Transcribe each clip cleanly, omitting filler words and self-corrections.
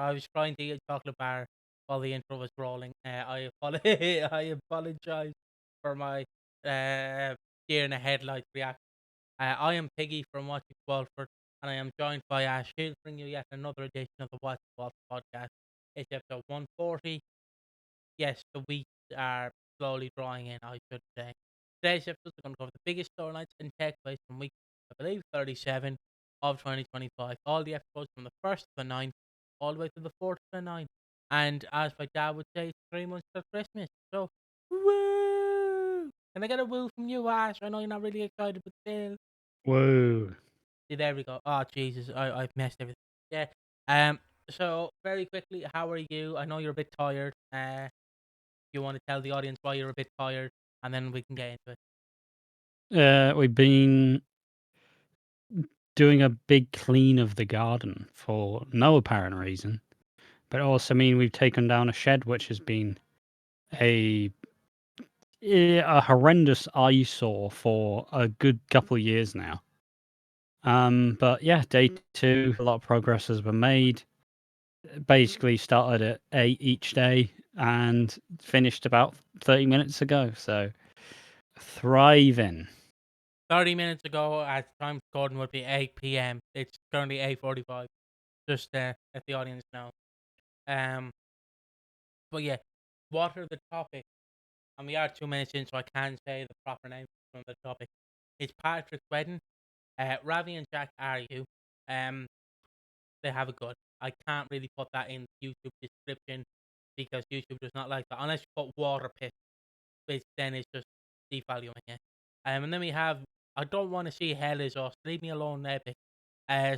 I was trying to eat a chocolate bar while the intro was rolling. I apologize for my deer in the headlights reaction. I am Piggy from Watching Walford, and I am joined by Ash here to bring you yet another edition of the Watching Walford podcast. It's episode 140. Yes, the weeks are slowly drawing in, I should say. Today's episode is going to cover the biggest storylines and takeaways from week, I believe, 37 of 2025. All the episodes from the 1st to the 9th, all the way to the 4th to the 9th. And as my dad would say, it's 3 months till Christmas. So, woo! Can I get a woo from you, Ash? I know you're not really excited, but still. Whoa. See, there we go. Oh, Jesus, I've messed everything. Yeah. Um. So, very quickly, how are you? I know you're a bit tired. You want to tell the audience why you're a bit tired, and then we can get into it. We've been doing a big clean of the garden for no apparent reason, but also mean we've taken down a shed which has been a a horrendous eyesore for a good couple of years now. But yeah, day 2, a lot of progress has been made. Basically started at 8 each day and finished about 30 minutes ago, so thriving. 30 minutes ago, at the time recording would be 8 p.m. It's currently 8:45. Just let the audience know. Um. But yeah, what are the topics? And we are 2 minutes in, so I can say the proper name from the topic. It's Patrick's wedding. Ravi and Jack argue. Um. They have a good. I can't really put that in YouTube description because YouTube does not like that unless you put water piss, which then it's just devaluing it. And then we have I don't want to see hell is us. Leave me alone, epic.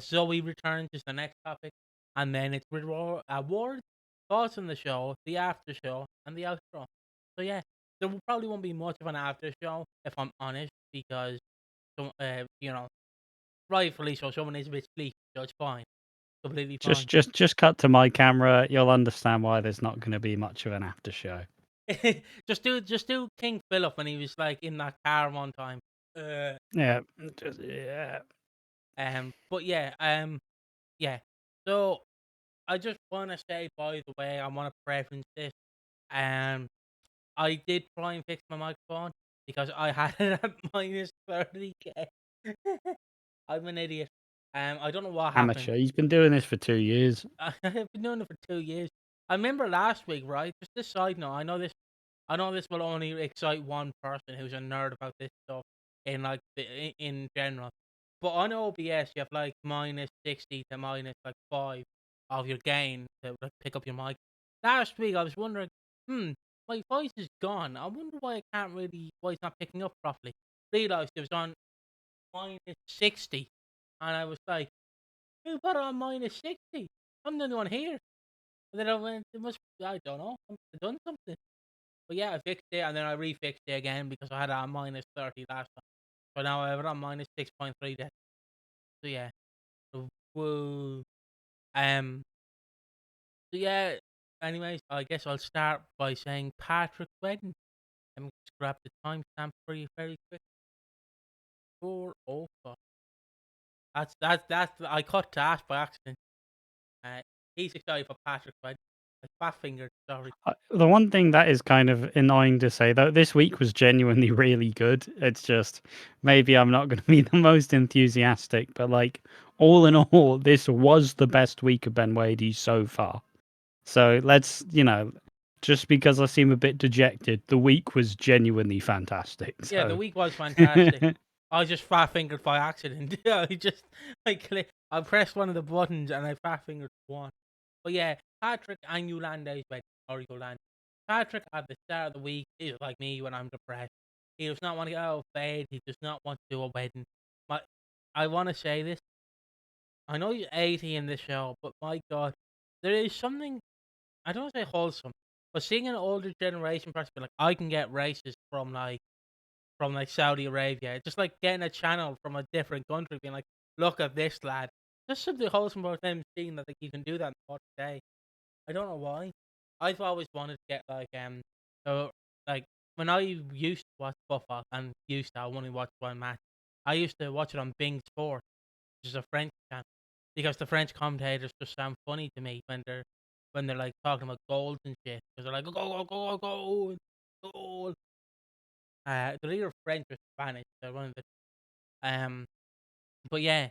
Zoe returns is the next topic, and then it's awards, thoughts on the show, the after show, and the outro. So yeah, there probably won't be much of an after show if I'm honest, because rightfully so, someone is a bit sleepy, so it's fine, completely Just fine. just just cut to my camera. You'll understand why there's not going to be much of an after show. just do King Philip when he was like in that car one time. Uh, Yeah, yeah. but yeah. So I just want to say, by the way, I want to preference this. Um, I did try and fix my microphone because I had it at minus 30k. I'm an idiot. I don't know what happened. Amateur. He's been doing this for 2 years. I've been doing it for 2 years. I remember last week, right? Just this side note. I know this will only excite one person who's a nerd about this stuff in general. But on OBS, you have like minus 60 to minus like 5 of your gain to like pick up your mic. Last week, I was wondering, my voice is gone. I wonder why it's not picking up properly. Realized it was on minus 60, and I was like, who put it on minus 60? I'm the only one here. And then I went, I don't know, I must have done something. But yeah, I fixed it, and then I refixed it again because I had it on minus 30 last time. So now I have it on minus 6.3 then. So yeah. So, whoa. Um so yeah, anyways, I guess I'll start by saying Patrick's wedding. Let me just grab the timestamp for you very quick. 4:05. That's I cut to Ash by accident. Uh he's excited for Patrick's wedding. Like fat fingered, sorry. The one thing that is kind of annoying to say, though, this week was genuinely really good. It's just maybe I'm not going to be the most enthusiastic, but like all in all, this was the best week of Ben Wadey so far. So let's, just because I seem a bit dejected, the week was genuinely fantastic. Yeah, the So week was fantastic. I just fat fingered by accident. I pressed one of the buttons and I fat fingered one. But yeah, Patrick and Yolande's wedding, or Yolande. Patrick at the start of the week is like me when I'm depressed. He does not want to get out of bed. He does not want to do a wedding. But I want to say this. I know he's 80 in this show, but my God, there is something, I don't want to say wholesome, but seeing an older generation person be like, I can get races from Saudi Arabia. Just like getting a channel from a different country, being like, look at this lad. Just something wholesome about them seeing that like, you can do that in the day. I don't know why. I've always wanted to get so like when I used to watch football and I only watched one match. I used to watch it on Bing Sport, which is a French channel. because the French commentators just sound funny to me when they're like talking about goals and shit. Because they're like, go, go, go, go, go, goal. They're either French or Spanish. They're one of the. But yeah,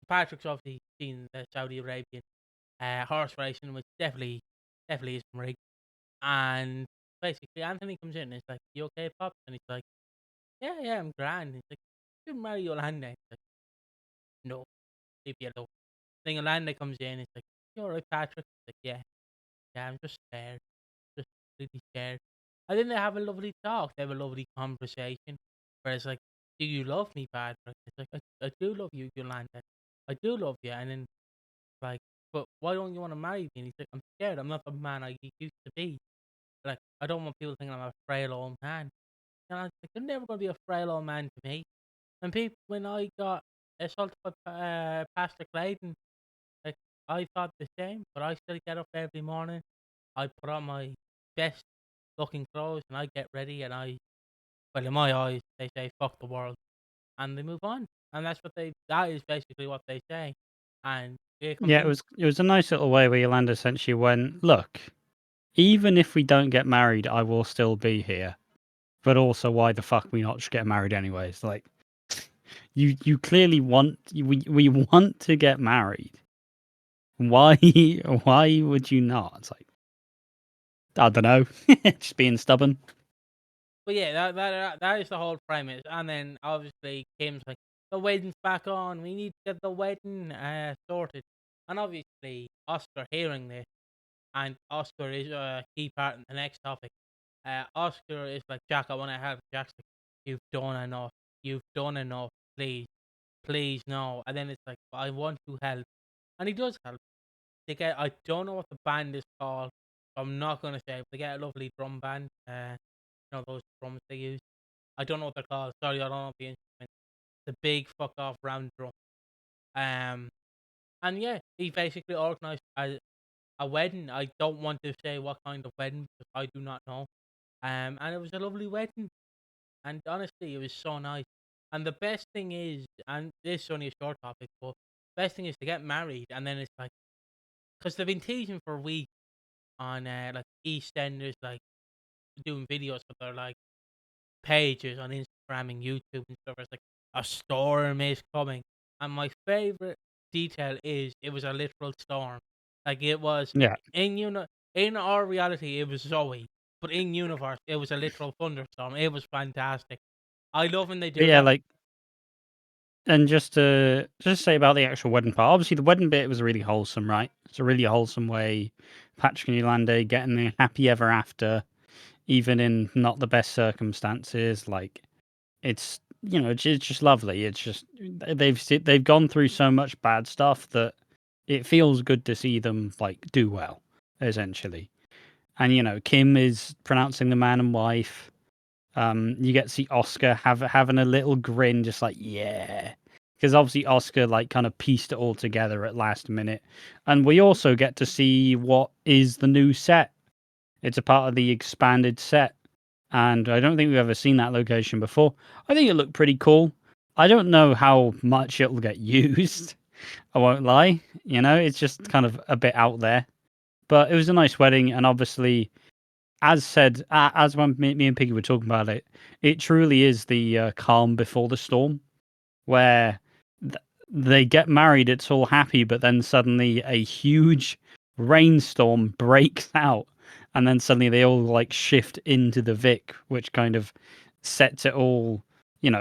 Patrick's obviously seen the Saudi Arabian horse racing, which definitely is rigged. And basically, Anthony comes in and he's like, "You okay, pops?" And he's like, "Yeah, yeah, I'm grand." He's like, "You marry Yolanda?" He's like, "No, leave me alone." Then Yolanda comes in. He's like, "You alright, Patrick?" He's like, "Yeah, yeah, I'm just scared, just really scared." And then they have a lovely talk. They have a lovely conversation. Where it's like, "Do you love me, Patrick?" It's like, I do love you, Yolanda. I do love you." And then like, "But why don't you want to marry me?" And he's like, "I'm scared. I'm not the man I used to be. Like, I don't want people thinking I'm a frail old man." And I was like, "You're never gonna be a frail old man to me." And people, when I got assaulted by Pastor Clayton, like I thought the same, but I still get up every morning. I put on my best looking clothes and I get ready and well, in my eyes, they say "fuck the world" and they move on. And that is basically what they say. And it comes Yeah, in. it was a nice little way where Yolanda essentially went, look, even if we don't get married, I will still be here. But also, why the fuck we not just get married anyways? Like, you clearly we want to get married. Why why would you not? It's like, I don't know, just being stubborn. But yeah, that is the whole premise. And then obviously Kim's like, "The wedding's back on. We need to get the wedding sorted." And obviously Oscar hearing this, and Oscar is a key part in the next topic. Oscar is like, "Jack, I want to help." Jack's like, "You've done enough. You've done enough. Please, please, no." And then it's like, "I want to help," and he does help. They get, I don't know what the band is called. So I'm not gonna say, but they get a lovely drum band. Those drums they use. I don't know what they're called. Sorry, I don't know the instrument. The big fuck off round drum. Um, and yeah, he basically organized a wedding. I don't want to say what kind of wedding because I do not know. And it was a lovely wedding. And honestly, it was so nice. And the best thing is, and this is only a short topic, but best thing is to get married, and then it's like, because they've been teasing for weeks on like EastEnders, like doing videos for their like pages on Instagram and YouTube and stuff. It's like a storm is coming, and my favorite detail is it was a literal storm. Like it was Yeah, in our reality, it was Zoe, but in universe, it was a literal thunderstorm. It was fantastic. I love when they but do yeah, that. like, and just say about the actual wedding part. Obviously, the wedding bit was really wholesome, right? It's a really wholesome way. Patrick and Yolanda getting the happy ever after, even in not the best circumstances. Like, it's it's just lovely. It's just they've gone through so much bad stuff that it feels good to see them like do well, essentially. And Kim is pronouncing the man and wife. You get to see Oscar having a little grin, just like, yeah, because obviously Oscar like kind of pieced it all together at last minute, and we also get to see what is the new set. It's a part of the expanded set, and I don't think we've ever seen that location before. I think it looked pretty cool. I don't know how much it'll get used. I won't lie. It's just kind of a bit out there, but it was a nice wedding, and obviously as said, as when me and Piggy were talking about it, it truly is the calm before the storm, where th- they get married, it's all happy, but then suddenly a huge rainstorm breaks out, and then suddenly they all like shift into the Vic, which kind of sets it all,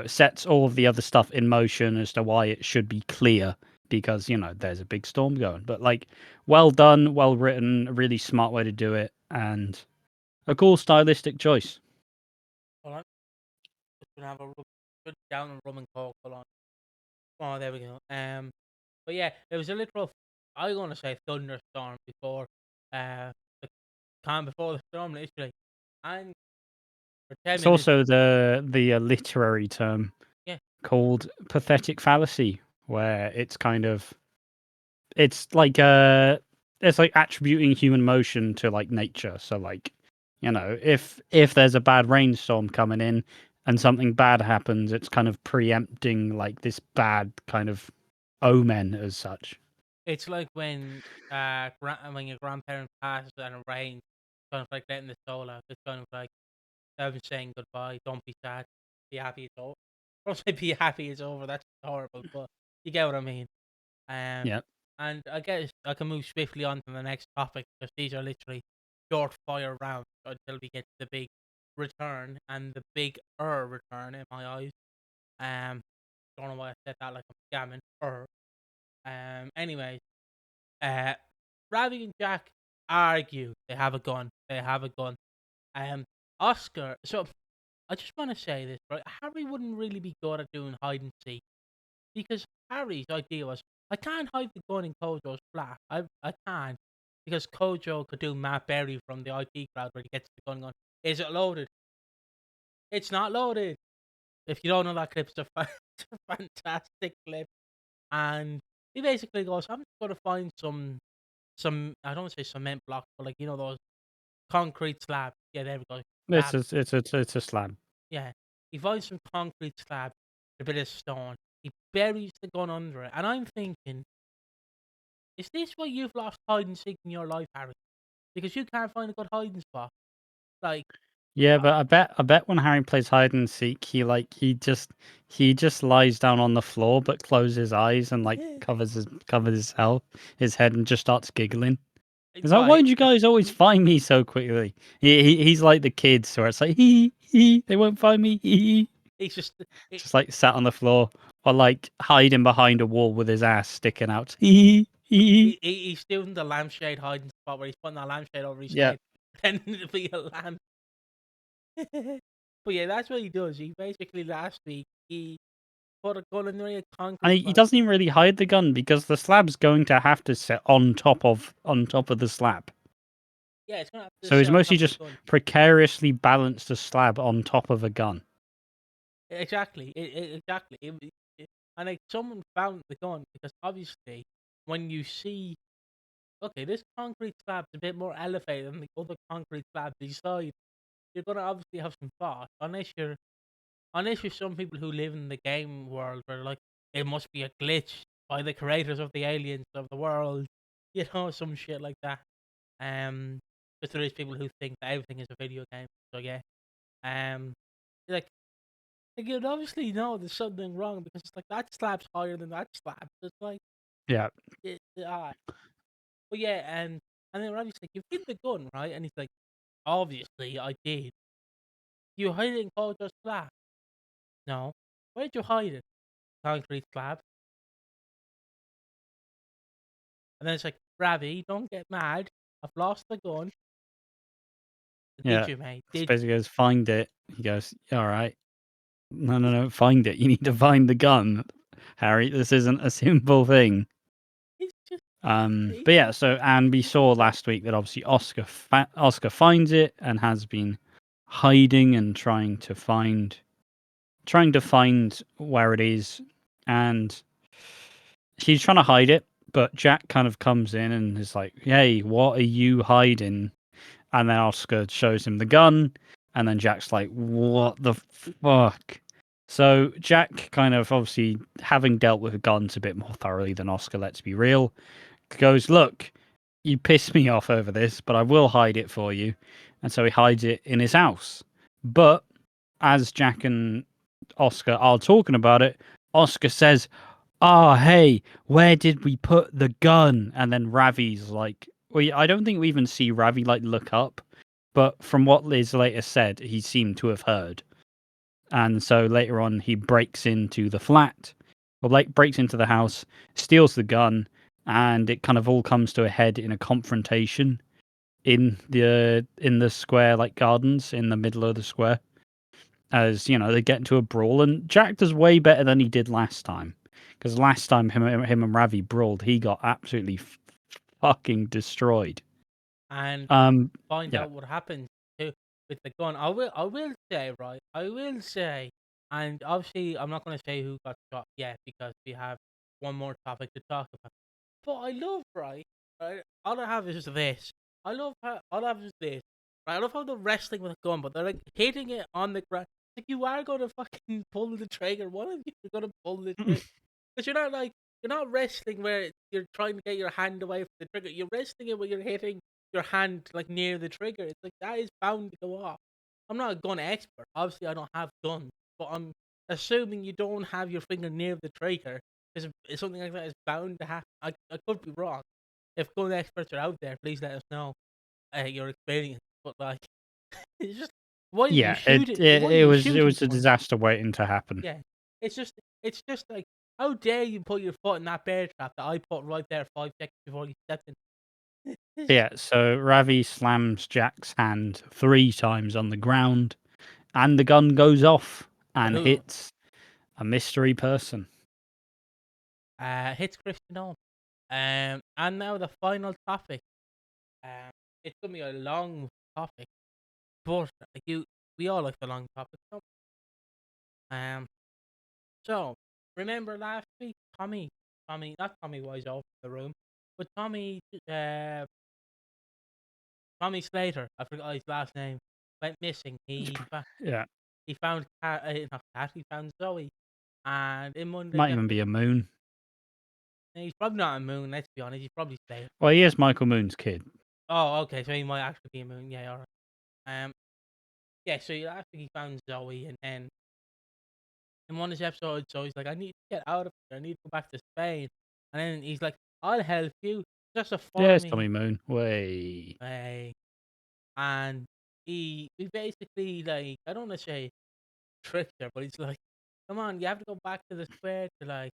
sets all of the other stuff in motion as to why it should be clear. Because there's a big storm going, but like, well done, well written, a really smart way to do it, and a cool stylistic choice. Hold on, just gonna have a good down and rum and coke. Hold on. Oh, there we go. But yeah, it was a literal. I'm gonna say thunderstorm before, the calm before the storm, literally. And for 10 minutes, It's also the literary term yeah, called pathetic fallacy, where it's like attributing human motion to like nature. So like, if there's a bad rainstorm coming in and something bad happens, it's kind of preempting like this bad kind of omen as such. It's like when your grandparents passes and it rains, kind of like letting the soul out. It's kind of like them saying goodbye. Don't be sad. Be happy it's over. I don't say be happy it's over. That's horrible, but you get what I mean. Um, Yeah. and I guess I can move swiftly on to the next topic because these are literally short fire rounds until we get to the big return and the big return in my eyes. Um, don't know why I said that like I'm scamming. Anyways, uh, Ravi and Jack argue they have a gun. They have a gun. Um, Oscar. So I just want to say this, right? Harry wouldn't really be good at doing hide and seek because Harry's idea was, I can't hide the gun in Kojo's flat. I can't because Kojo could do Matt Berry from the IT crowd where he gets the gun going. Is it loaded? It's not loaded. If you don't know that clip, it's a fantastic clip. And he basically goes, I'm just gonna find some I don't want to say cement blocks, but like those concrete slabs. Yeah, there we go. It's Slab. it's a slab. Yeah. He finds some concrete slab, a bit of stone. He buries the gun under it. And I'm thinking, is this why you've lost hide and seek in your life, Harry? Because you can't find a good hiding spot. Like, Yeah, uh, but I bet when Harry plays hide and seek, he just lies down on the floor, but closes his eyes and like covers his head and just starts giggling. He's like, "Why right. did you guys always find me so quickly?" He's like the kids where it's like he they won't find me. Hee. He's just, it, Just like sat on the floor or like hiding behind a wall with his ass sticking out. Hee hee. he's doing the lampshade hiding spot where he's putting a lampshade over his Yeah. head, pretending to be a lamp. But yeah, that's what he does. He basically last week, he put a gun under a And concrete he slab. doesn't even really hide the gun because the slab's going to have to sit on top of the slab. Yeah, it's gonna have to So he's sit on mostly top of the just gun. precariously balanced a slab on top of a gun. Exactly, exactly. And like someone found the gun because obviously when you see, okay, this concrete slab's a bit more elevated than the other concrete slab beside, you're gonna obviously have some thought. Unless you're some people who live in the game world where like it must be a glitch by the creators of the aliens of the world, some shit like that. Um, but there is people who think that everything is a video game. So yeah, um, like you'd obviously know there's something wrong because it's like that slab's higher than that slab. So it's like Yeah. odd. But yeah, and then Ravi's like, "You've hid the gun, right?" And he's like, "Obviously, I did. You hid it in Kojo's slab." No. Where'd you hide it? Concrete slab. And then it's like, Ravi, don't get mad. I've lost the gun. Did Yeah. you, mate? So Did you? basically goes, find it. He goes, all right. No, no, no, find it. You need to find the gun, Harry. This isn't a simple thing. It's just, But it's yeah, just, so and we saw last week that obviously Oscar finds it and has been hiding and trying to find where it is, and he's trying to hide it, but Jack kind of comes in and is like, "Hey, what are you hiding?" And then Oscar shows him the gun, and then Jack's like, "What the fuck?" So Jack kind of obviously having dealt with guns a bit more thoroughly than Oscar, let's be real, goes, "Look, you pissed me off over this, but I will hide it for you." And so he hides it in his house. But as Jack and Oscar are talking about it, Oscar says, "Oh, hey, where did we put the gun?" And then Ravi's like, I don't think we even see Ravi like look up, but from what Liz later said, he seemed to have heard. And so later on, he breaks into the flat, or like breaks into the house, steals the gun, and it kind of all comes to a head in a confrontation in the square, like gardens in the middle of the square. As they get into a brawl, and Jack does way better than he did last time. Because last time him and Ravi brawled, he got absolutely fucking destroyed. and find Yeah, out what happens to with the gun. I will say, right? I will say, and obviously, I'm not going to say who got shot yet because we have one more topic to talk about. But I love, right? Right? All I have is this. All I have is this. Right? I love how they're wrestling with a gun, but they're like hitting it on the ground. Like you are going to fucking pull the trigger. One of you are going to pull the trigger because you're not like not wrestling where you're trying to get your hand away from the trigger. You're wrestling it where you're hitting your hand like near the trigger. It's like that is bound to go off. I'm not a gun expert. Obviously, I don't have guns, but I'm assuming you don't have your finger near the trigger. Because something like that is bound to happen. I could be wrong. If gun experts are out there, please let us know your experience. But like, it's just why did you Yeah, shoot it? Why are it you was shooting a for? disaster waiting to happen. Yeah, it's just like how dare you put your foot in that bear trap that I put right there 5 seconds before you stepped in. It's just Yeah, so Ravi slams Jack's hand 3 times on the ground, and the gun goes off and boom. hits a mystery person. Hits Christian on. And now the final topic. Um, it's gonna be a long topic, but we all like the long topics. Um, so remember last week, not Tommy Wise off the room, but uh, Tommy Slater. I forgot his last name. Went missing. Yeah, He found not Cat. He found Zoe, and in Monday's might even be a moon. he's probably not a Moon. Let's be honest. He's probably Slater. Well, he is Michael Moon's kid. Oh, okay. So he might actually be a Moon. Yeah, all right. Yeah. So last week he found Zoe, and then in one of his episodes, Zoe's like, "I need to get out of here. I need to go back to Spain," and then he's like, "I'll help you. Just to follow Yes, me." Tommy Moon. Way. Hey, and he basically like I don't want to say tricked her, but he's like, "Come on, you have to go back to the square to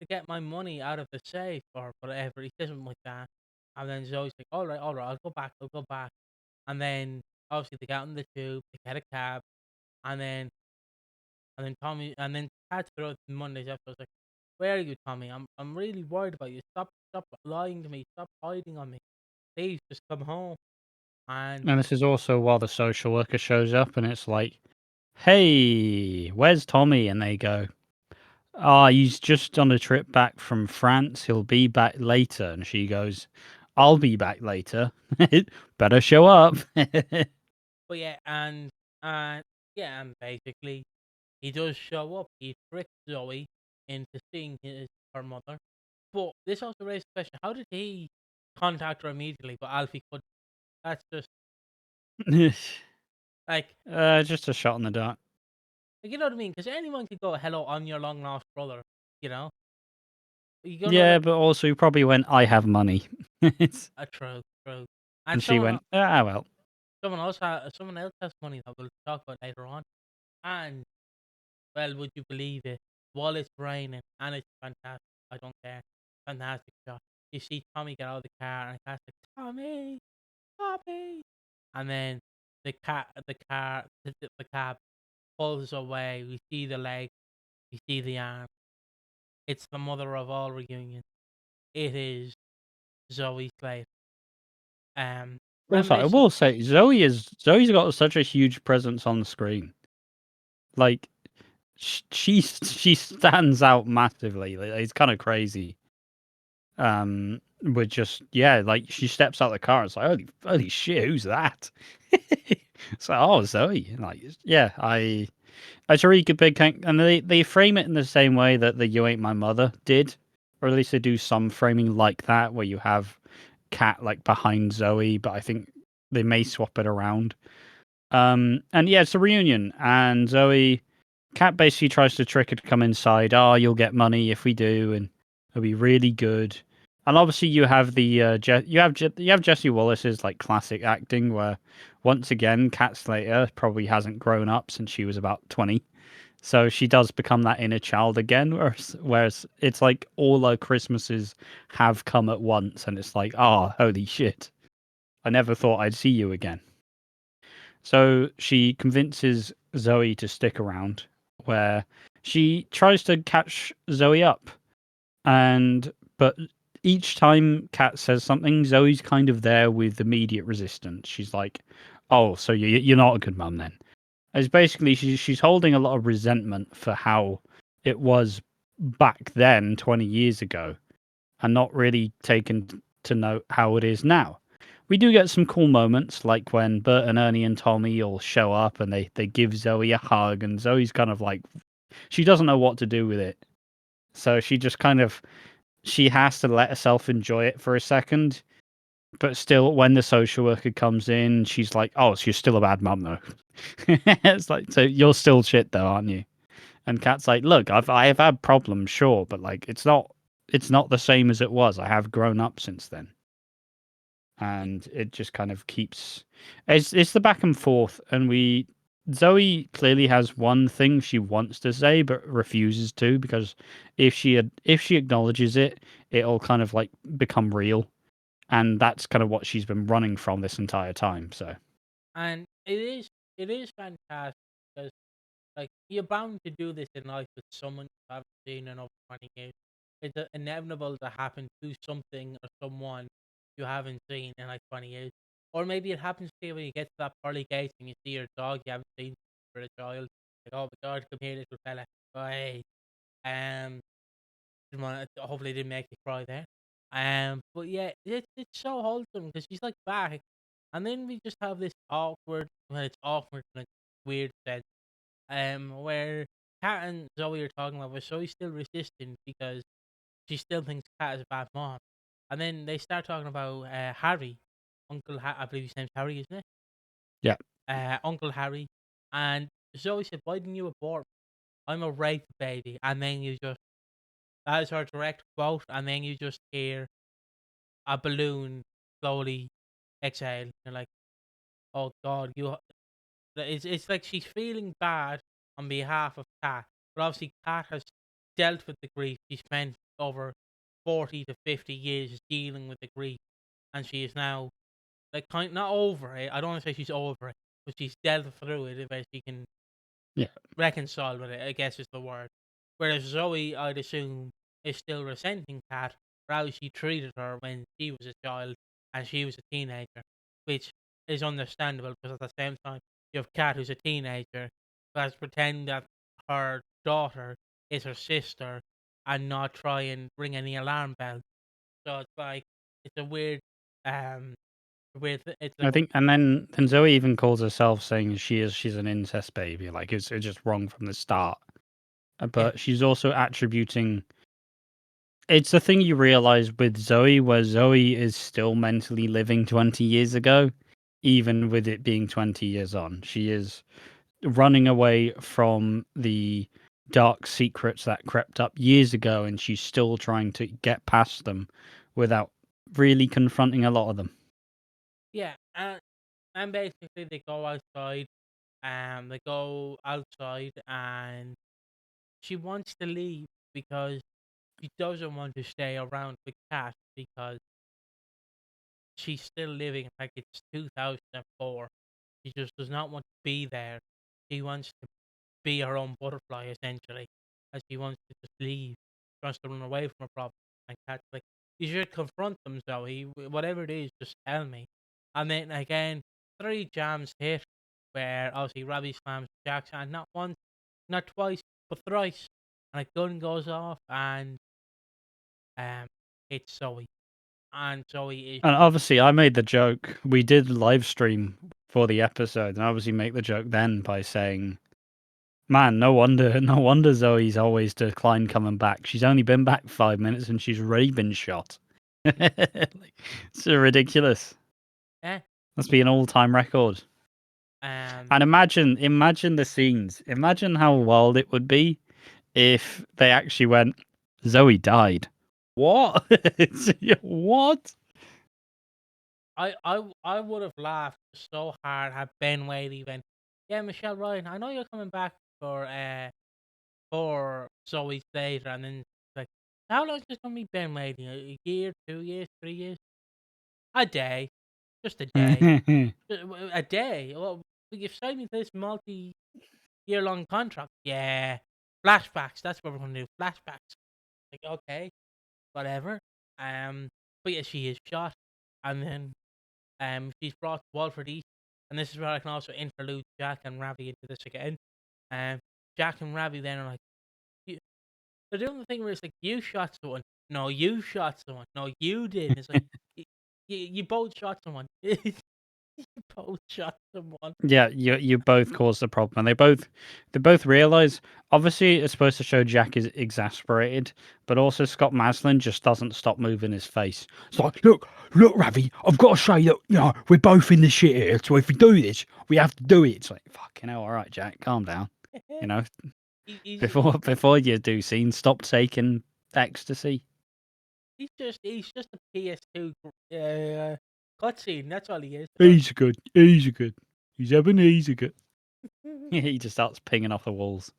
get my money out of the safe or whatever." He says something like that, and then Zoe's like, all right, I'll go back." And then obviously they get on the tube, they get a cab, and then Pat throughout Monday's episode was like, "Where are you, Tommy? I'm really worried about you. Stop lying to me. Stop hiding on me. Please just come home." And And this is also while the social worker shows up, and it's like, "Hey, where's Tommy?" And they go, "Ah, he's just on a trip back from France. He'll be back later." And she goes, "I'll be back later. Better show up." but yeah, and yeah, and basically he does show up. He tricks Zoe into seeing her mother. But this also raises the question: how did he contact her immediately, but Alfie couldn't? That's just like, Just a shot in the dark. you know what I mean? Because anyone could go, "Hello, I'm your long lost brother." You know, you're gonna Yeah, like but also he probably went, "I have money." a true, and And she went, "Ah, well." someone else has money that we'll talk about later on. And well, would you believe it? While it's raining and it's fantastic, I don't care. Fantastic shot. You see Tommy get out of the car and Cat's like, "Tommy, Tommy," and then the cab pulls away. We see the leg, we see the arm. It's the mother of all reunions. It is Zoe Slade. Also, I Reminiscent. will say Zoe's got such a huge presence on the screen. Like she stands out massively. Like, it's kind of crazy. With just yeah, like she steps out of the car. It's like holy shit, who's that? It's like, oh, Zoe. Like yeah, it's a really good big and they frame it in the same way that the "You Ain't My Mother" did, or at least they do some framing like that where you have Cat like behind Zoe, but I think they may swap it around. And yeah, it's a reunion, and Cat basically tries to trick her to come inside. "Oh, you'll get money if we do, and it'll be really good." And obviously, you have you have Jesse Wallace's like classic acting, where once again, Cat Slater probably hasn't grown up since she was about 20, so she does become that inner child again. Whereas it's like all her Christmases have come at once, and it's like, oh, holy shit! I never thought I'd see you again. So she convinces Zoe to stick around, where she tries to catch Zoe up, but each time Kat says something, Zoe's kind of there with immediate resistance. She's like, "Oh, so you're not a good mum then?" It's basically she's holding a lot of resentment for how it was back then, 20 years ago, and not really taken to note how it is now. We do get some cool moments, like when Bert and Ernie and Tommy all show up and they give Zoe a hug, and Zoe's kind of like, she doesn't know what to do with it. So she just kind of she has to let herself enjoy it for a second. But still, when the social worker comes in, she's like, "Oh, so you're still a bad mum, though." It's like, so you're still shit, though, aren't you? And Kat's like, "Look, I have had problems, sure, but like, it's not the same as it was. I have grown up since then." And it just kind of keeps it's the back and forth, and Zoe clearly has one thing she wants to say but refuses to, because if she acknowledges it, it'll kind of like become real, and that's kind of what she's been running from this entire time. So And it is fantastic because like you're bound to do this in life with someone you haven't seen in over 20 years. It's inevitable to happen to something or someone you haven't seen in like 20 years. Or maybe it happens to you when you get to that pearly gates and you see your dog you haven't seen for a child. Like, oh my god, come here, little fella. Oh, hey. Um, hopefully, didn't make you cry there. But yeah, it's so wholesome because she's like back, and then we just have this awkward. Well, it's awkward in a weird sense. Where Kat and Zoe are talking about, but Zoe's still resisting because she still thinks Kat is a bad mom. And then they start talking about Harry, I believe his name's Harry, isn't it? yeah, Uncle Harry, and Zoe said, "Why didn't you abort? I'm a rape baby." And then that is her direct quote, and then you just hear a balloon slowly exhale. You're like, "Oh God, you." It's like she's feeling bad on behalf of Kat, but obviously Kat has dealt with the grief. She spent over 40 to 50 years dealing with the grief, and she is now like not over it. I don't want to say she's over it, but she's dealt through it. Where she can yeah. reconcile with it, I guess is the word. Whereas Zoe, I'd assume, is still resenting Kat for how she treated her when she was a child and she was a teenager, which is understandable because at the same time, you have Kat who's a teenager who has to pretend that her daughter is her sister and not try and ring any alarm bells. So it's like, it's a um, it's I like, think, and then Zoe even calls herself saying she's an incest baby. Like it's just wrong from the start. yeah, But she's also attributing. It's the thing you realize with Zoe, where Zoe is still mentally living 20 years ago, even with it being 20 years on. She is running away from the dark secrets that crept up years ago, and she's still trying to get past them without really confronting a lot of them. yeah, and basically they go outside. They go outside, and she wants to leave because she doesn't want to stay around the cat because she's still living like it's 2004. She just does not want to be there. She wants to be her own butterfly, essentially, as she wants to just leave. She wants to run away from a problem. And Cat's like, you should confront them, Zoe. Whatever it is, just tell me. And then again, three jams hit where obviously Robbie slams Jackson, and not once, not twice, but thrice. And a gun goes off, and um, it's Zoe. And Zoe is And just, obviously, I made the joke. We did live stream for the episode, and I obviously make the joke then by saying, "Man, no wonder, no wonder Zoe's always declined coming back. She's only been back 5 minutes, and she's already been shot." Like, it's so ridiculous. eh, Must be an all-time record. um, And imagine the scenes. Imagine how wild it would be if they actually went, Zoe died. What? What? I would have laughed so hard had Ben Whaley went, yeah, Michelle Ryan, I know you're coming back for Zoe Slater, and then like, how long is this gonna be Ben Whaley? A year, 2 years, 3 years, a day, just a day, a day. Well, you've signed me to this multi-year long contract. Yeah, flashbacks. That's what we're gonna do. Flashbacks. Like, okay, whatever. Um, but yeah, she is shot, and then she's brought to Walford East, and this is where I can also interlude Jack and Ravi into this again. Um, Jack and Ravi then are like, you, they're doing the thing where it's like, you shot someone, no, you shot someone, no, you did. It's like, you both shot someone. Both shot someone. Yeah, you both caused the problem, and they both realize. Obviously, it's supposed to show Jack is exasperated, but also Scott Maslin just doesn't stop moving his face. It's like, look, Ravi, I've got to say that we're both in the shit here. So if we do this, we have to do it. It's like, fucking hell, all right, Jack, calm down. You know, He's before you do scenes, stop taking ecstasy. he's just a PS2 cutscene. That's all he is. Easy good. He's having easy good. He just starts pinging off the walls.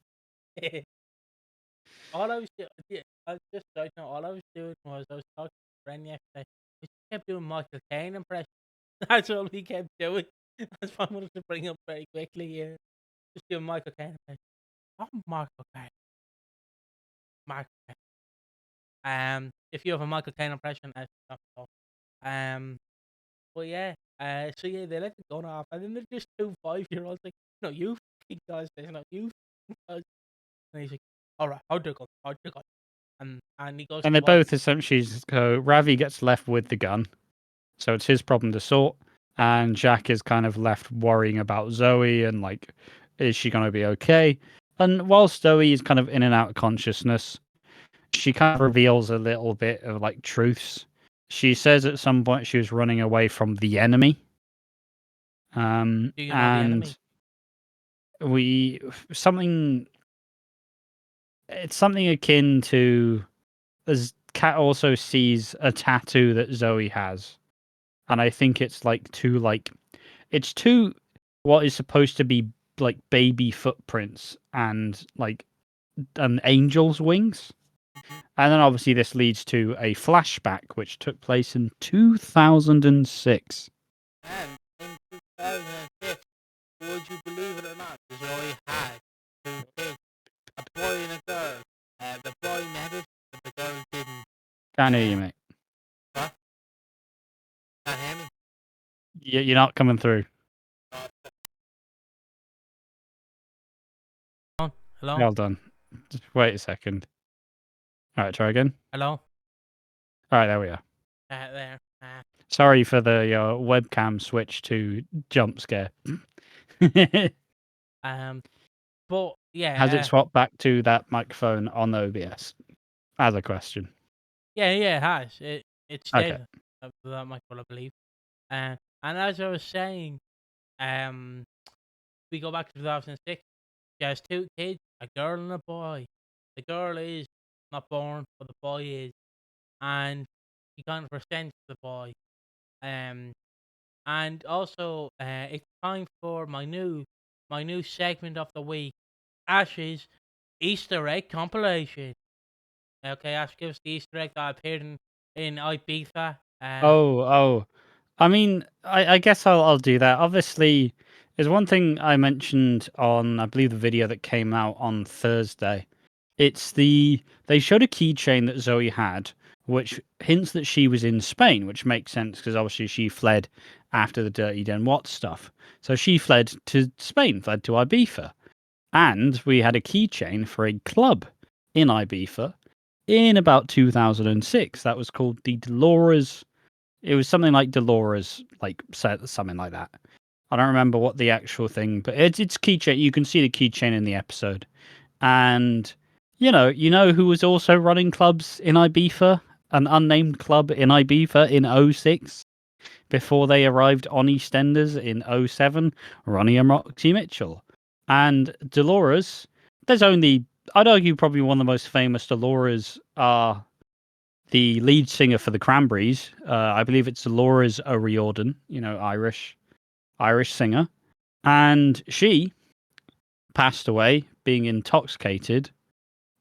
All I was doing, yeah, I was just side note, all I was doing was I was talking to a friend yesterday. We kept doing Michael Caine impression. That's all we kept doing. That's what I wanted to bring up very quickly here. Just doing Michael Caine impression. I'm Michael Caine. Michael Caine. If you have a Michael Caine impression, stop talking. But yeah, so yeah, they let the gun off, and then they're just 2 5-year-olds like, no, you fucking guys, no, you fucking guys. And he's like, all right, hold the gun, hold the gun. And he goes And to they what? both essentially go. Ravi gets left with the gun, so it's his problem to sort. And Jack is kind of left worrying about Zoe and like, is she going to be okay? And whilst Zoe is kind of in and out of consciousness, she kind of reveals a little bit of like truths. She says at some point she was running away from the enemy. Do you know the enemy? And we something. It's something akin to as Kat also sees a tattoo that Zoe has, and I think it's it's two what is supposed to be like baby footprints and like an angel's wings. And then obviously this leads to a flashback which took place in 2006. And in 2006, would you believe it or not, Zoe had 2 kids, a boy and a girl. The boy met it, but the girl didn't. Can't hear you, mate. What? Can't hear me? You're not coming through. Hello? Well done. Just wait a second. All right, try again. Hello? All right, there we are. There. Sorry for the webcam switch to jump scare. But yeah. Has it swapped back to that microphone on OBS? As a question. Yeah, it has. It's Okay. that much, I believe. And as I was saying, we go back to 2006. She has 2 kids, a girl and a boy. The girl is not born, but the boy is, and she kind of resents the boy. And also, it's time for my new segment of the week, Ash's Easter egg compilation. Okay, Ash, give us the Easter egg that appeared in Ibiza. Oh. I mean, I guess I'll do that. Obviously, there's one thing I mentioned on, I believe, the video that came out on Thursday. It's they showed a keychain that Zoe had, which hints that she was in Spain, which makes sense because obviously she fled after the Dirty Den Watts stuff. So she fled to Spain, fled to Ibiza. And we had a keychain for a club in Ibiza in about 2006. That was called the Dolores. It was something like Dolores, like something like that. I don't remember what the actual thing, but it's keychain. You can see the keychain in the episode. And you know who was also running clubs in Ibiza, an unnamed club in Ibiza in 06, before they arrived on EastEnders in 07, Ronnie and Roxy Mitchell. And Dolores, there's only, I'd argue, probably one of the most famous Dolores are the lead singer for the Cranberries. I believe it's Dolores O'Riordan, Irish singer. And she passed away being intoxicated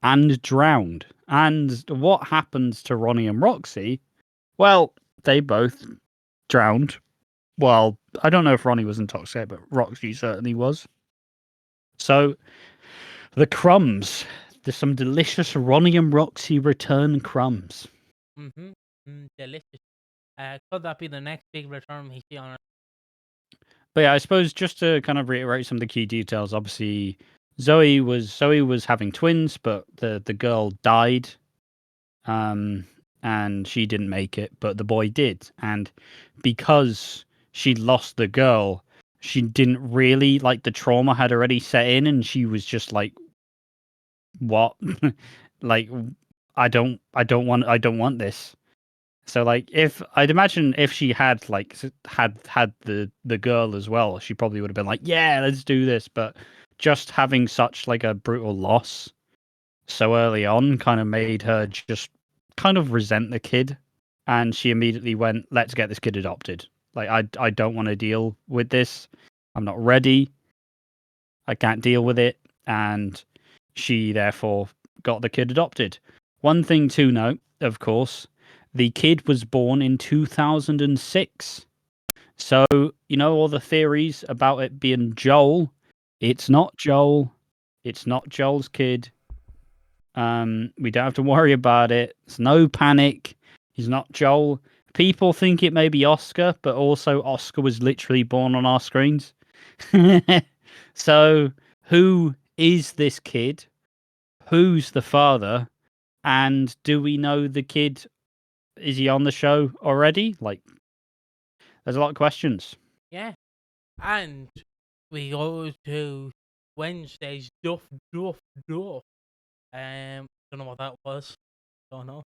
and drowned. And what happens to Ronnie and Roxy? Well, they both drowned. Well, I don't know if Ronnie was intoxicated, but Roxy certainly was. So, the crumbs. There's some delicious Ronnie and Roxy return crumbs. Delicious. Could that be the next big return we see on it? But yeah, I suppose just to kind of reiterate some of the key details, obviously Zoe was having twins, but the girl died. And she didn't make it, but the boy did. And because she'd lost the girl, she didn't really like the trauma had already set in, and she was just like, "What? Like, I don't want this." So like, if I'd imagine if she had like had the girl as well, she probably would have been like, "Yeah, let's do this." But just having such like a brutal loss so early on kind of made her just kind of resent the kid, and she immediately went, "Let's get this kid adopted." Like, I don't want to deal with this. I'm not ready. I can't deal with it, and she therefore got the kid adopted. One thing to note, of course, the kid was born in 2006. So, you know, all the theories about it being Joel, it's not Joel. It's not Joel's kid. We don't have to worry about it. It's no panic. He's not Joel. People think it may be Oscar, but also Oscar was literally born on our screens. So, who is this kid? Who's the father? And do we know the kid? Is he on the show already? Like, there's a lot of questions. Yeah. And we go to Wednesday's Duff Duff Duff. Don't know what that was. Don't know.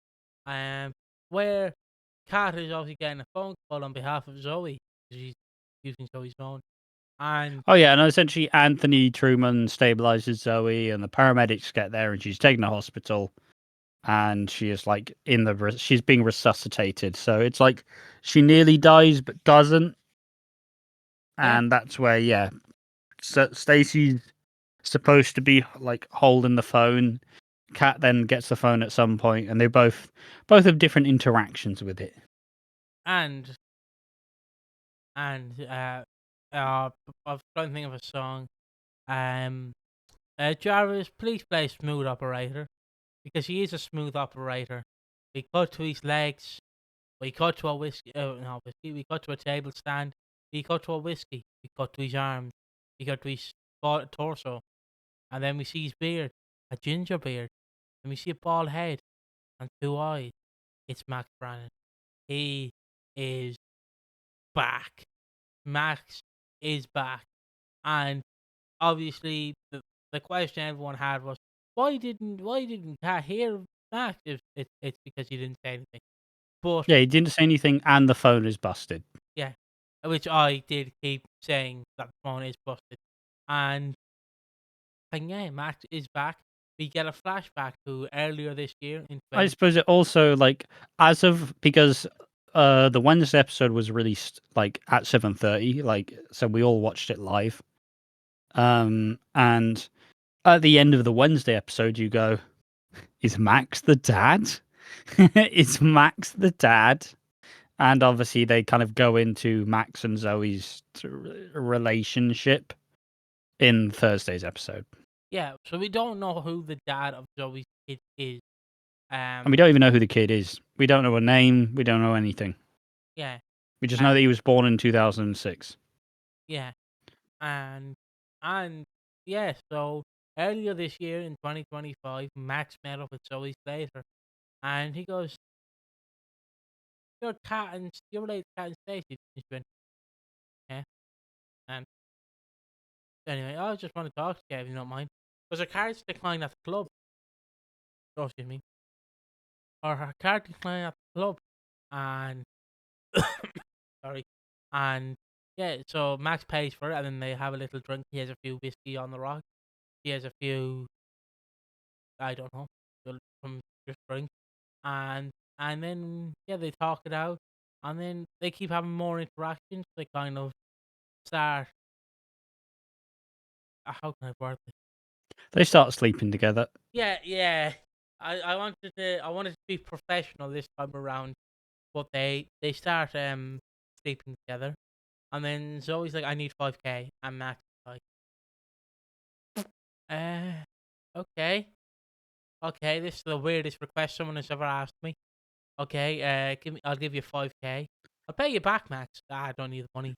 Where Kat is obviously getting a phone call on behalf of Zoe. She's using Zoe's phone. And Oh yeah, and essentially Anthony Truman stabilizes Zoe, and the paramedics get there, and she's taken to hospital, and she is like she's being resuscitated. So it's like she nearly dies but doesn't, yeah, and that's where Stacy's supposed to be like holding the phone. Kat then gets the phone at some point, and they both have different interactions with it. and and I was trying to think of a song. Jarvis, please play Smooth Operator, because he is a smooth operator. We cut to his legs. We cut to a whiskey. No whiskey. We cut to a table stand. We cut to a whiskey. We cut to his arms. We cut to his torso, and then we see his beard, a ginger beard, and we see a bald head and two eyes. It's Max Branning. He is back. Max is back, and obviously the question everyone had was, why didn't Cat hear Max? If it's because he didn't say anything. But Yeah, he didn't say anything, and the phone is busted. yeah, which I did keep saying that the phone is busted, and yeah, Max is back. We get a flashback to earlier this year in I 20. suppose it also like because the Wednesday episode was released like at 7:30, like so we all watched it live. And at the end of the Wednesday episode, you go, "Is Max the dad? Is Max the dad?" And obviously, they kind of go into Max and Zoe's relationship in Thursday's episode, Yeah, so we don't know who the dad of Zoe's kid is. and we don't even know who the kid is. We don't know a name. We don't know anything. Yeah, We just know uh, that he was born in 2006. yeah, and and yeah. So earlier this year in 2025, Max met up with Zoe Slater, and he goes, you're related to Cat and Stacy." And she went, "Yeah." And anyway, I just want to talk to you if you don't mind, because her card's declined at the club. Oh, excuse me, or her card declined at the club, and sorry, and yeah. So Max pays for it, and then they have a little drink. He has a few whiskey on the rock. He has a few, I don't know, some just drink, and then yeah, they talk it out, and then they keep having more interactions. They kind of start. How can I word this? They start sleeping together. Yeah, yeah. I wanted to be professional this time around, but they start sleeping together, and then Zoe's like, "I need 5K," and Max is like, "Uh, okay, okay. This is the weirdest request someone has ever asked me. Okay, I'll give you 5K. I'll pay you back, Max. I don't need the money."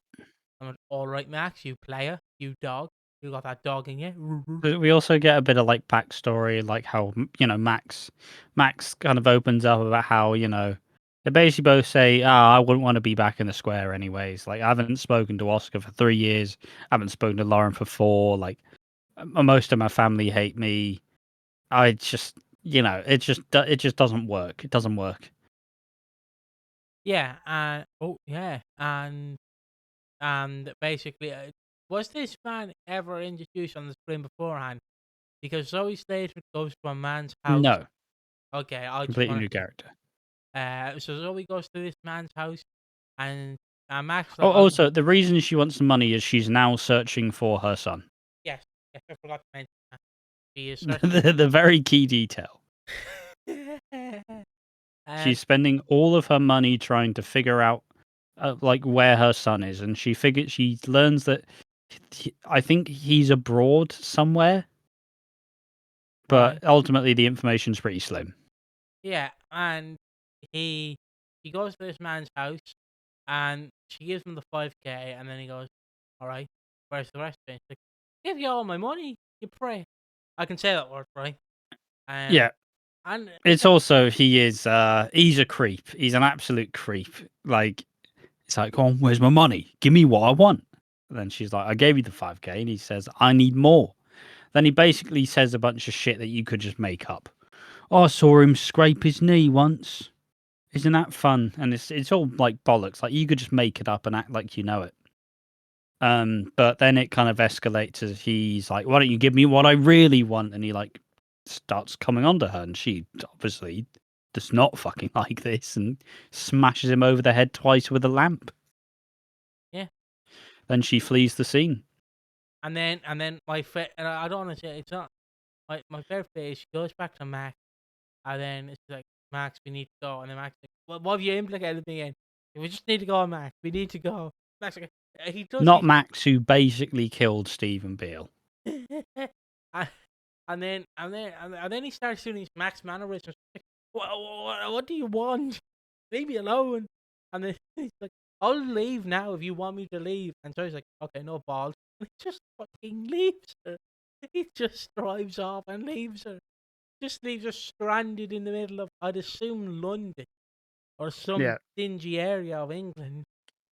I'm like, "All right, Max, you player, you dog, you got that dog in you." But we also get a bit of like backstory, like how Max kind of opens up about how They basically both say, I wouldn't want to be back in the square anyways. Like, I haven't spoken to Oscar for 3 years. I haven't spoken to Lauren for 4. Like, most of my family hate me. I just, it just doesn't work. It doesn't work. Yeah, and basically, was this man ever introduced on the screen beforehand? Because Zoe Slater goes to a man's house. No, Okay, I just completely want new character. so Zoe goes to this man's house, and Max like, Oh, also, the reason she wants the money is she's now searching for her son. yes, yes, I forgot to mention that. She is searching. The very key detail. and She's spending all of her money trying to figure out, like, where her son is, and she learns that I think he's abroad somewhere, right, but ultimately the information's pretty slim. yeah, and he goes to this man's house, and she gives him the 5K, and then he goes, "All right, where's the rest of it?" She's like, "Give you all my money, you pray." I can say that word, right? Um, Yeah, and it's also he's a creep. He's an absolute creep. Like, it's like, oh, where's my money? Give me what I want. And then she's like, I gave you the 5K, and he says, I need more. Then he basically says a bunch of shit that you could just make up. Oh, I saw him scrape his knee once. Isn't that fun? And it's all like bollocks. Like, you could just make it up and act like you know it. But then it kind of escalates as he's like, why don't you give me what I really want? And he like starts coming onto her, and she obviously does not fucking like this and smashes him over the head twice with a lamp. yeah, Then she flees the scene. and then and I don't want to say it's not my favorite bit is she goes back to Max, and then it's like, Max, we need to go, and then Max like, what have you implicated me in? We just need to go, Max. We need to go. Max like, he does Not these. Max, who basically killed Stephen Beale. and and then he starts doing these Max mannerisms. Like, what do you want? Leave me alone. And then he's like, I'll leave now if you want me to leave. And so he's like, okay, no balls. And he just fucking leaves her. He just drives off and leaves her. Just leaves her stranded in the middle of, I'd assume, London or some Yeah, dingy area of England.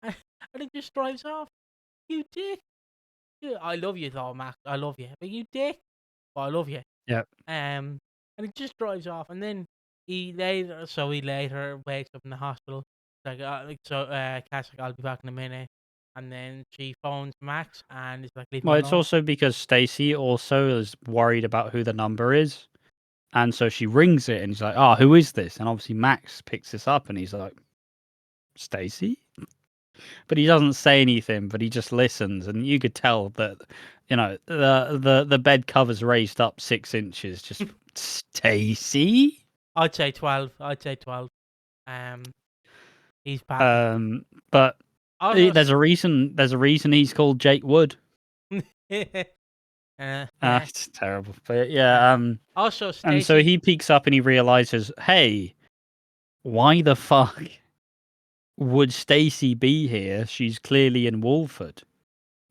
And he just drives off. You dick. I love you though, Max. I love you. But you dick. But I love you. yeah. And he just drives off, and then he later wakes up in the hospital. Cat's like, I'll be back in a minute, and then she phones Max and is like, leave me Well, it's alone. also because Stacy also is worried about who the number is. And so she rings it, and he's like, oh, who is this? And obviously Max picks this up, and he's like, Stacy? But he doesn't say anything, but he just listens, and you could tell that, the bed cover's raised up 6 inches. Just Stacy. I'd say 12. I'd say 12. Um, he's bad. But Also, there's a reason. There's a reason he's called Jake Wood. yeah. It's terrible, but yeah. Also, And so Stacy. he peeks up and he realizes, hey, why the fuck would Stacy be here? She's clearly in Walford.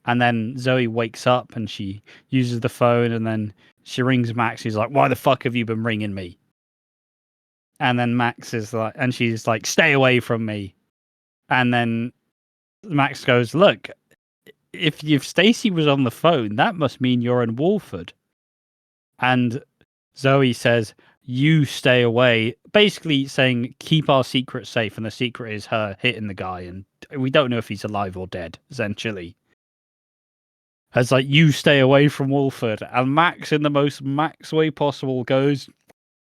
And then Zoe wakes up and she uses the phone, and then she rings Max. He's like, why the fuck have you been ringing me? And then Max is like, and she's like, stay away from me. And then Max goes, look, if Stacy was on the phone, that must mean you're in Walford. And Zoe says, you stay away, basically saying, keep our secret safe. And the secret is her hitting the guy. And we don't know if he's alive or dead, essentially. It's like, you stay away from Wolford. And Max, in the most Max way possible, goes,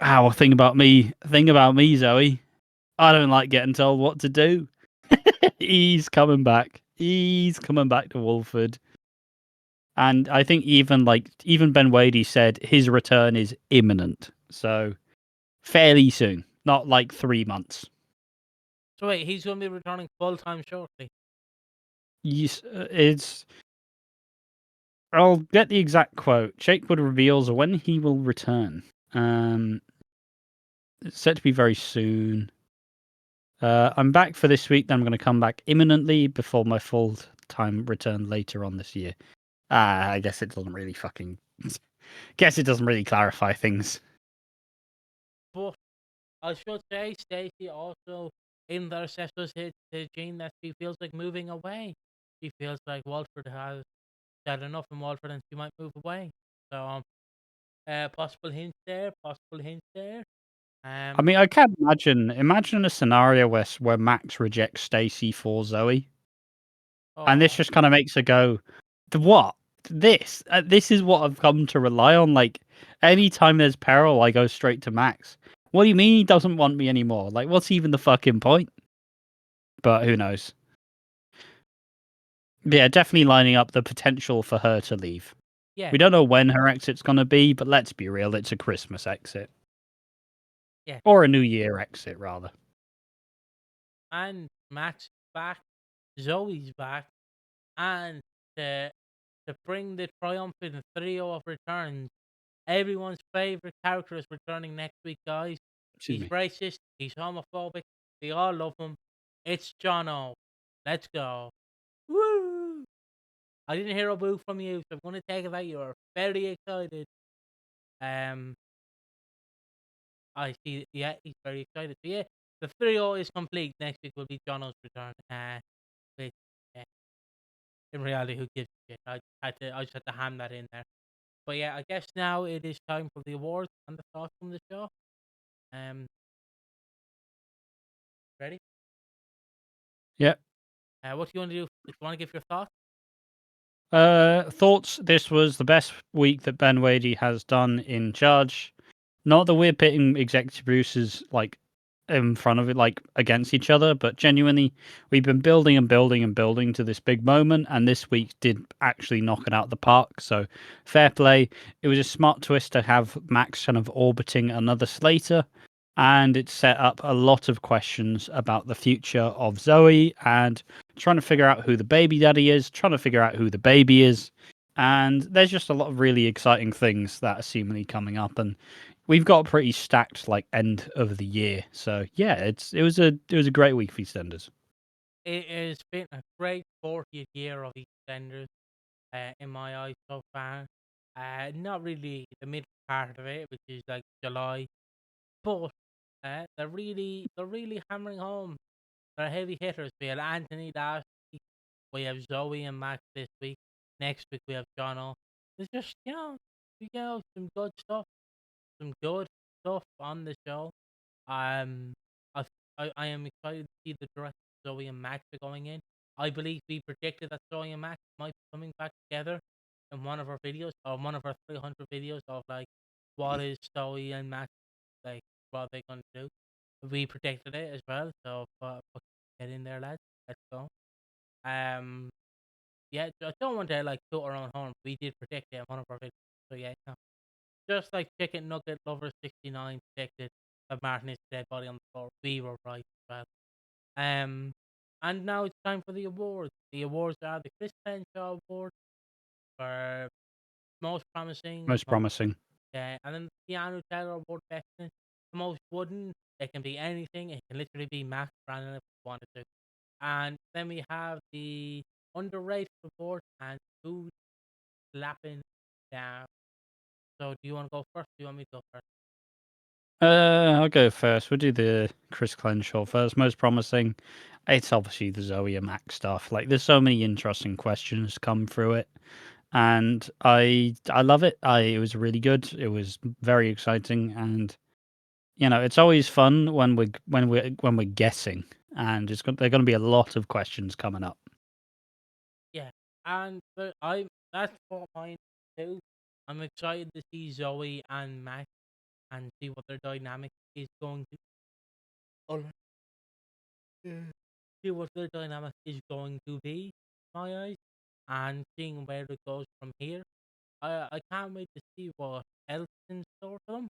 "Wow, thing about me, Zoe. I don't like getting told what to do." He's coming back. He's coming back to Wolford. And I think even Ben Wadey said his return is imminent. So fairly soon. Not like 3 months. So wait, he's going to be returning full time shortly. Yes, I'll get the exact quote. Shakewood reveals when he will return. It's set to be very soon. I'm back for this week, then I'm going to come back imminently before my full-time return later on this year. I guess it doesn't really clarify things. But I should say, Stacey also in there says to Jean that she feels like moving away. She feels like Walford has said enough in Walford and she might move away. So possible hints there, possible hints there. I mean, I can't imagine a scenario where Max rejects Stacy for Zoe, and this Oh just kind of makes her go, "The what? This is what I've come to rely on. Like, anytime there's peril, I go straight to Max. What do you mean he doesn't want me anymore? Like, what's even the fucking point?" But who knows? But yeah, definitely lining up the potential for her to leave. yeah, We don't know when her exit's gonna be, but let's be real, it's a Christmas exit. yeah. Or a New Year exit, rather. And Max is back, Zoe's back, and to to bring the triumphant trio of returns, everyone's favorite character is returning next week, guys. Excuse He's me. racist, he's homophobic, they all love him. It's Jono. Let's go. Woo! I didn't hear a boo from you, so I'm gonna take it that you're very excited. Um I see. Yeah, he's very excited. So yeah, the trio is complete. Next week will be Jono's return. Which, yeah, in reality, who gives a shit? I just had to ham that in there. But yeah, I guess now it is time for the awards and the thoughts from the show. Um, ready? Yeah. What do you want to do? Do you want to give your thoughts? Thoughts? This was the best week that Ben Wadey has done in charge. Not that we're pitting executive producers like in front of it, like against each other, but genuinely, we've been building and building and building to this big moment, and this week did actually knock it out of the park. So, fair play. It was a smart twist to have Max kind of orbiting another Slater, and it set up a lot of questions about the future of Zoe and trying to figure out who the baby daddy is, trying to figure out who the baby is. And there's just a lot of really exciting things that are seemingly coming up, and we've got a pretty stacked like end of the year. So yeah, it was a great week for EastEnders. It has been a great 40th year of EastEnders, in my eyes so far. Not really the middle part of it, which is like July, but they're really hammering home. They're heavy hitters. We had Anthony last week. We have Zoe and Max this week. Next week we have Jono. There's just some good stuff, some good stuff on the show. Um, I I am excited to see the direction Zoe and Max are going in. I believe we predicted that Zoe and Max might be coming back together in one of our videos or one of our 300 videos of like what is Zoe and Max like, what are they going to do. We predicted it as well, so get in there, lads. Let's go. Um, yeah, I don't want to like toot our own horn. We did predict it in one of our videos, so yeah, no. Just like Chicken Nugget Lover 69 predicted that Martin is dead body on the floor. We were right as well. Um, and now it's time for the awards. The awards are the Chris Crenshaw Award for most promising, Most promising. and then the Keanu Taylor Award for excellence. The most wooden. It can be anything. It can literally be Max Branning if we wanted to. And then we have the underrated award and food slapping down. So do you want to go first? Do you want me to go first? I'll go first. We'll do the Chris Crenshaw first. Most promising. It's obviously the Zoe and Max stuff. Like, there's so many interesting questions come through it, and I love it. It was really good. It was very exciting, and it's always fun when we're guessing, and there are going to be a lot of questions coming up. Yeah, and that's what mine too. I'm excited to see Zoe and Max and see what their dynamic is going to. Oh, yeah. See what their dynamic is going to be, in my eyes, and seeing where it goes from here. I can't wait to see what else is in store for them,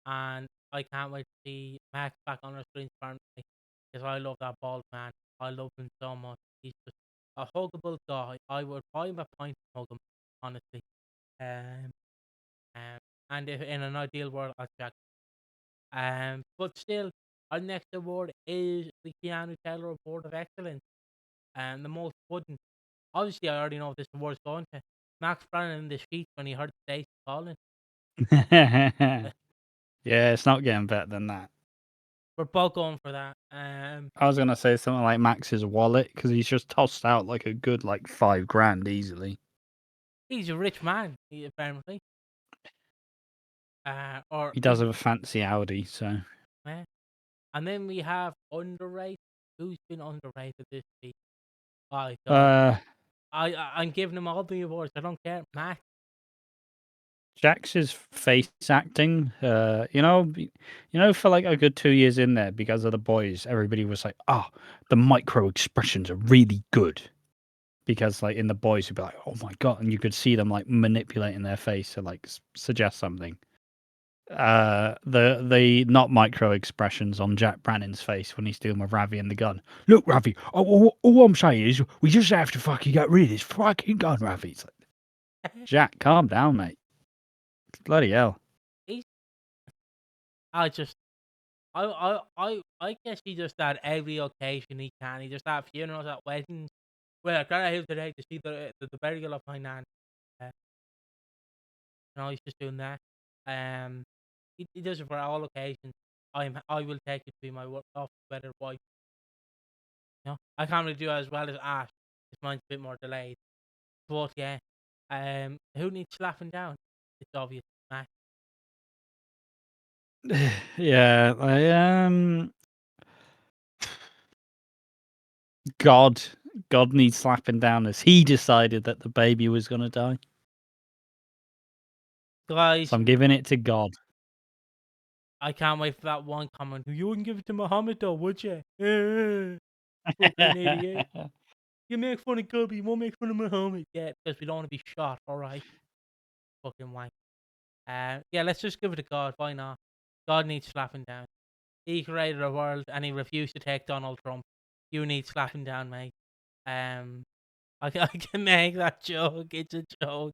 and I can't wait to see Max back on our screens permanently because I love that bald man. I love him so much. He's just a huggable guy. I would buy him a pint and hug him, honestly. Um, um, and if in an ideal world, I'd jack. But still, our next award is the Keanu Taylor Award of Excellence, and the most wooden. Obviously, I already know what this award's going to. Max Brannon in the sheets when he heard Stacey calling. Yeah, it's not getting better than that. We're both going for that. I was gonna say something like Max's wallet because he's just tossed out like a good like 5 grand easily. He's a rich man, apparently. Or He does is have a fancy Audi, so eh? And then we have underrated. Who's been underrated this week? I don't. uh I'm giving him all the awards. I don't care. Max. Jax's face acting, for like a good 2 years in there because of the boys, everybody was like, "Oh, the micro expressions are really good." Because like in the boys, would be like, "Oh my god," and you could see them like manipulating their face to like suggest something. The not micro expressions on Jack Branning's face when he's dealing with Ravi and the gun. Look, Ravi, all I'm saying is we just have to fucking get rid of this fucking gun, Ravi. It's like, Jack, calm down, mate. Bloody hell. He's. I just. I guess he just at every occasion he can. He just at funerals, at weddings. Well, I got here today to see the burial of my nan. Uh, he's just doing that. Um, he does it for all occasions. I will take it to be my work off better wife. I can't really do as well as Ash. His mine's a bit more delayed. But yeah, who needs slapping down? It's obvious, Max. Yeah, God, God needs slapping down as he decided that the baby was gonna die. Guys, So I'm giving it to God. I can't wait for that one comment. You wouldn't give it to Muhammad though, would you? Fucking idiot. You make fun of Gubby, you won't make fun of Muhammad. Yeah, because we don't want to be shot, alright? Fucking wank. Yeah, let's just give it to God. Why not? God needs slapping down. He created a world and he refused to take Donald Trump. You need slapping down, mate. Um, I can make that joke. It's a joke.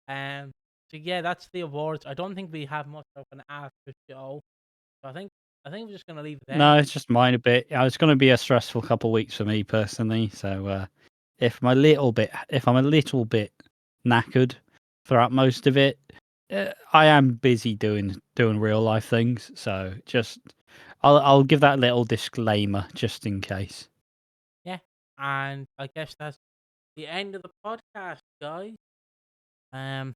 Um, so yeah, that's the awards. I don't think we have much of an after show. So I think we're just gonna leave it there. No, it's just mine a bit. It's going to be a stressful couple of weeks for me personally. So if I'm a little bit knackered throughout most of it, I am busy doing real life things. So just I'll give that little disclaimer just in case. Yeah, and I guess that's the end of the podcast, guys. Um,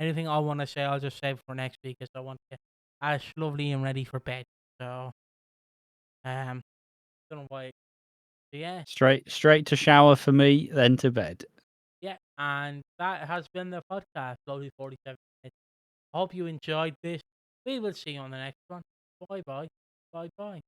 anything I want to say, I'll just save for next week, because I want to get Ash lovely and ready for bed. So, don't know why. So yeah, Straight to shower for me, then to bed. yeah, and that has been the podcast, slowly 47 minutes. Hope you enjoyed this. We will see you on the next one. Bye bye. Bye bye.